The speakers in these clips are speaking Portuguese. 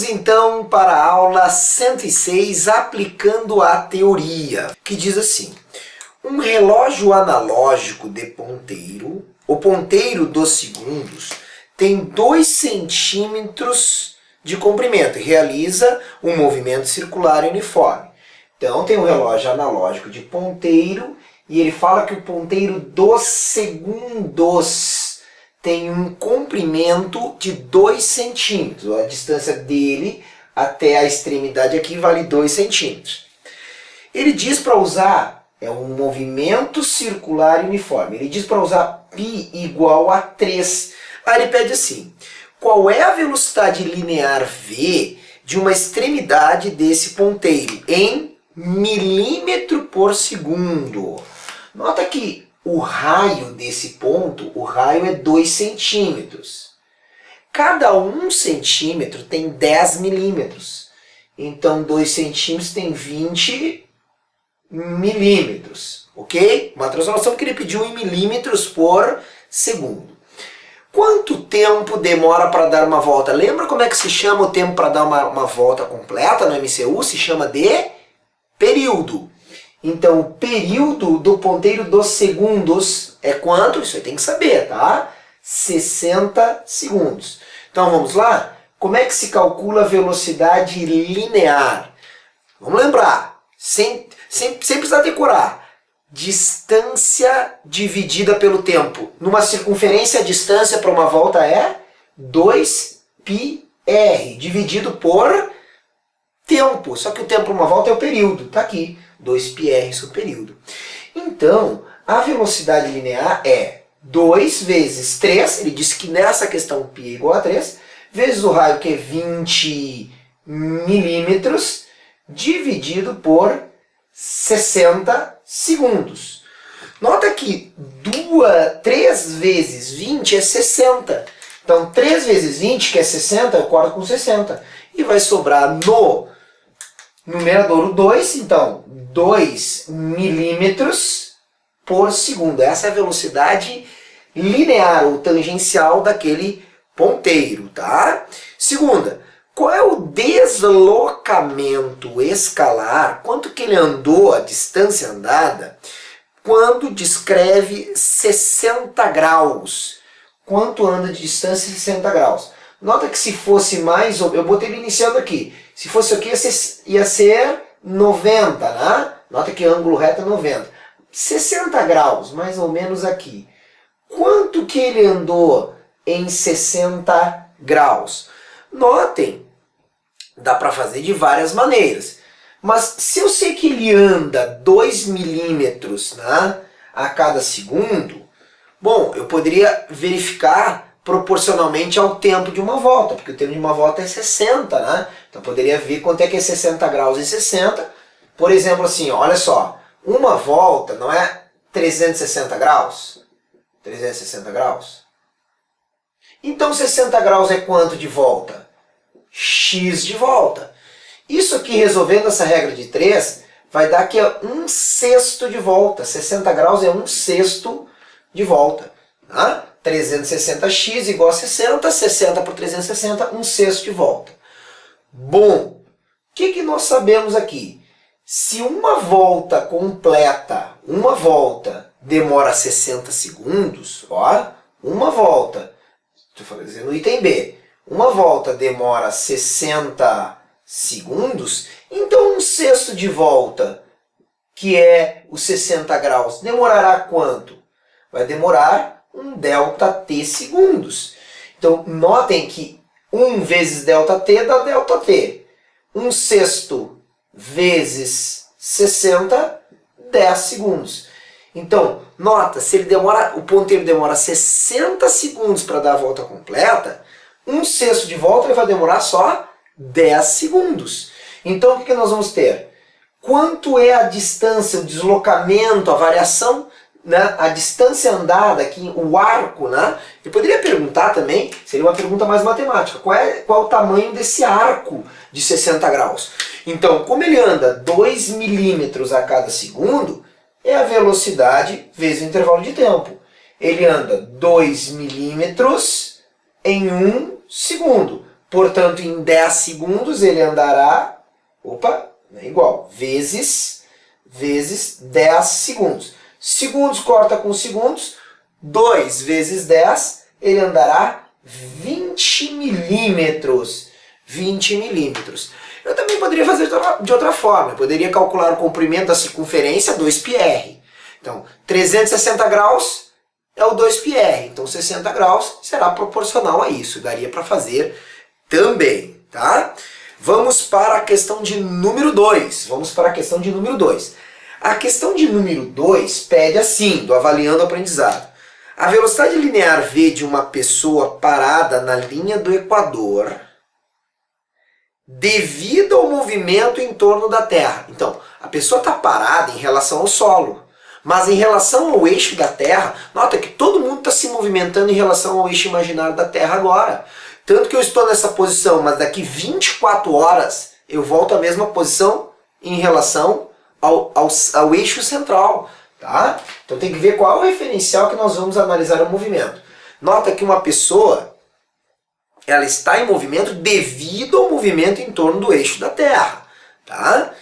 Vamos então para a aula 106, aplicando a teoria, que diz assim: um relógio analógico de ponteiro, o ponteiro dos segundos, tem 2 centímetros de comprimento e realiza um movimento circular uniforme. Então tem um relógio analógico de ponteiro e ele fala que o ponteiro dos segundos tem um comprimento de 2 centímetros. A distância dele até a extremidade aqui vale 2 centímetros. Ele diz para usar, é um movimento circular uniforme, ele diz para usar π igual a 3. Aí ele pede assim: qual é a velocidade linear v de uma extremidade desse ponteiro em milímetro por segundo? Nota que o raio desse ponto, o raio é 2 centímetros. Cada 1 centímetro tem 10 milímetros. Então 2 centímetros tem 20 milímetros. Ok? Uma transformação que ele pediu em milímetros por segundo. Quanto tempo demora para dar uma volta? Lembra como é que se chama o tempo para dar uma volta completa no MCU? Se chama de período. Então, o período do ponteiro dos segundos é quanto? Isso aí tem que saber, tá? 60 segundos. Então, vamos lá? Como é que se calcula a velocidade linear? Vamos lembrar, sem precisar decorar. Distância dividida pelo tempo. Numa circunferência, a distância para uma volta é 2πr, dividido por tempo. Só que o tempo para uma volta é o período. Está aqui, 2πr sobre o período. Então, a velocidade linear é 2 vezes 3, ele disse que nessa questão π é igual a 3, vezes o raio, que é 20 milímetros, dividido por 60 segundos. Nota que 3 vezes 20 é 60. Então, 3 vezes 20, que é 60, eu corto com 60. E vai sobrar no numerador o 2, então 2 milímetros por segundo. Essa é a velocidade linear ou tangencial daquele ponteiro, tá? Segunda, qual é o deslocamento escalar, quanto que ele andou, a distância andada, quando descreve 60 graus? Quanto anda de distância 60 graus? Nota que se fosse mais, eu botei ele iniciando aqui, se fosse aqui ia ser 90, né? Nota que ângulo reto é 90. 60 graus, mais ou menos aqui. Quanto que ele andou em 60 graus? Notem, dá para fazer de várias maneiras. Mas se eu sei que ele anda 2 milímetros, né, a cada segundo, bom, eu poderia verificar proporcionalmente ao tempo de uma volta, porque o tempo de uma volta é 60, né? Então eu poderia ver quanto é que é 60 graus em 60. Por exemplo, assim, olha só, uma volta não é 360 graus? 360 graus? Então 60 graus é quanto de volta? X de volta. Isso aqui, resolvendo essa regra de 3, vai dar que é 1/6 de volta. 60 graus é 1/6 de volta. Tá? 360x igual a 60, 60 por 360, 1/6 de volta. Bom, o que nós sabemos aqui? Se uma volta completa, uma volta demora 60 segundos, ó, uma volta, estou fazendo no item B, uma volta demora 60 segundos, então 1/6 de volta, que é os 60 graus, demorará quanto? Vai demorar um ΔT segundos. Então, notem que 1 vezes ΔT dá ΔT. 1/6 vezes 60, 10 segundos. Então, nota, se ele demora, o ponteiro demora 60 segundos para dar a volta completa, 1/6 de volta ele vai demorar só 10 segundos. Então, o que nós vamos ter? Quanto é a distância, o deslocamento, a variação, né, a distância andada, aqui, o arco, né? Eu poderia perguntar também, seria uma pergunta mais matemática, qual é o tamanho desse arco de 60 graus? Então, como ele anda 2 milímetros a cada segundo, é a velocidade vezes o intervalo de tempo. Ele anda 2 milímetros em 1 segundo. Portanto, em 10 segundos ele andará, é igual, vezes 10 segundos. Segundos corta com segundos, 2 vezes 10, ele andará 20 milímetros. 20 milímetros. Eu também poderia fazer de outra forma. Eu poderia calcular o comprimento da circunferência, 2πr. Então, 360 graus é o 2πr. Então, 60 graus será proporcional a isso. Daria para fazer também, tá? Vamos para a questão de número 2. A questão de número 2 pede assim, do avaliando o aprendizado. A velocidade linear v de uma pessoa parada na linha do Equador devido ao movimento em torno da Terra. Então, a pessoa está parada em relação ao solo, mas em relação ao eixo da Terra, nota que todo mundo está se movimentando em relação ao eixo imaginário da Terra agora. Tanto que eu estou nessa posição, mas daqui 24 horas eu volto à mesma posição em relação ao eixo central. Tá? Então tem que ver qual é o referencial que nós vamos analisar o movimento. Nota que uma pessoa ela está em movimento devido ao movimento em torno do eixo da Terra. Tá?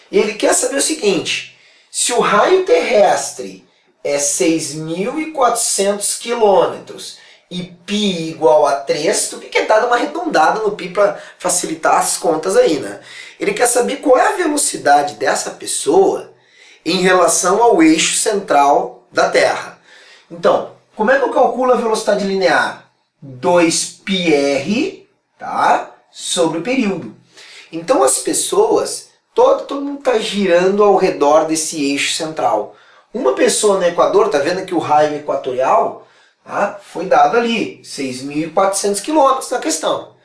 E ele quer saber o seguinte, se o raio terrestre é 6.400 quilômetros e π igual a 3, tu quer dar uma arredondada no π para facilitar as contas aí, né? Ele quer saber qual é a velocidade dessa pessoa em relação ao eixo central da Terra. Então, como é que eu calculo a velocidade linear? 2πr, tá? Sobre o período. Então as pessoas, todo mundo está girando ao redor desse eixo central. Uma pessoa no Equador, tá vendo que o raio equatorial, tá? Foi dado ali, 6.400 quilômetros na questão.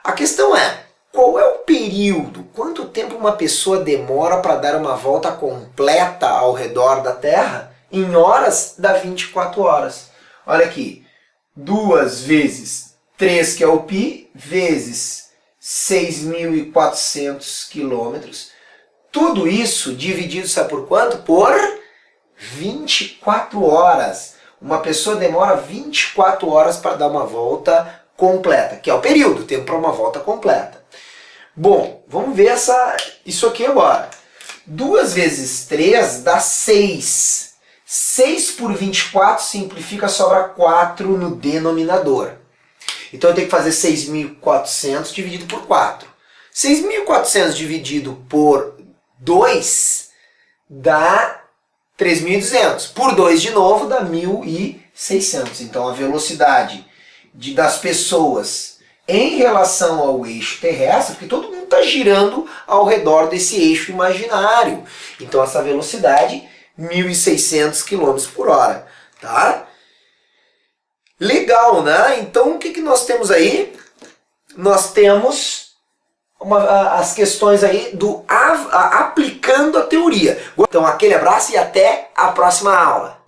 A questão é, qual é o período? Quanto tempo uma pessoa demora para dar uma volta completa ao redor da Terra? Em horas, dá 24 horas. Olha aqui, 2 vezes 3, que é o π, vezes 6.400 quilômetros. Tudo isso dividido, sabe por quanto? Por 24 horas. Uma pessoa demora 24 horas para dar uma volta completa, que é o período, tempo para uma volta completa. Bom, vamos ver isso aqui agora. 2 vezes 3 dá 6. 6 por 24 simplifica, sobra 4 no denominador. Então eu tenho que fazer 6.400 dividido por 4. 6.400 dividido por 2 dá 3.200. Por 2 de novo dá 1.600. Então a velocidade das pessoas em relação ao eixo terrestre, porque todo mundo está girando ao redor desse eixo imaginário. Então essa velocidade 1.600 km por hora, tá? Legal, né? Então o que nós temos aí? Nós temos as questões aí do aplicando a teoria. Então aquele abraço e até a próxima aula.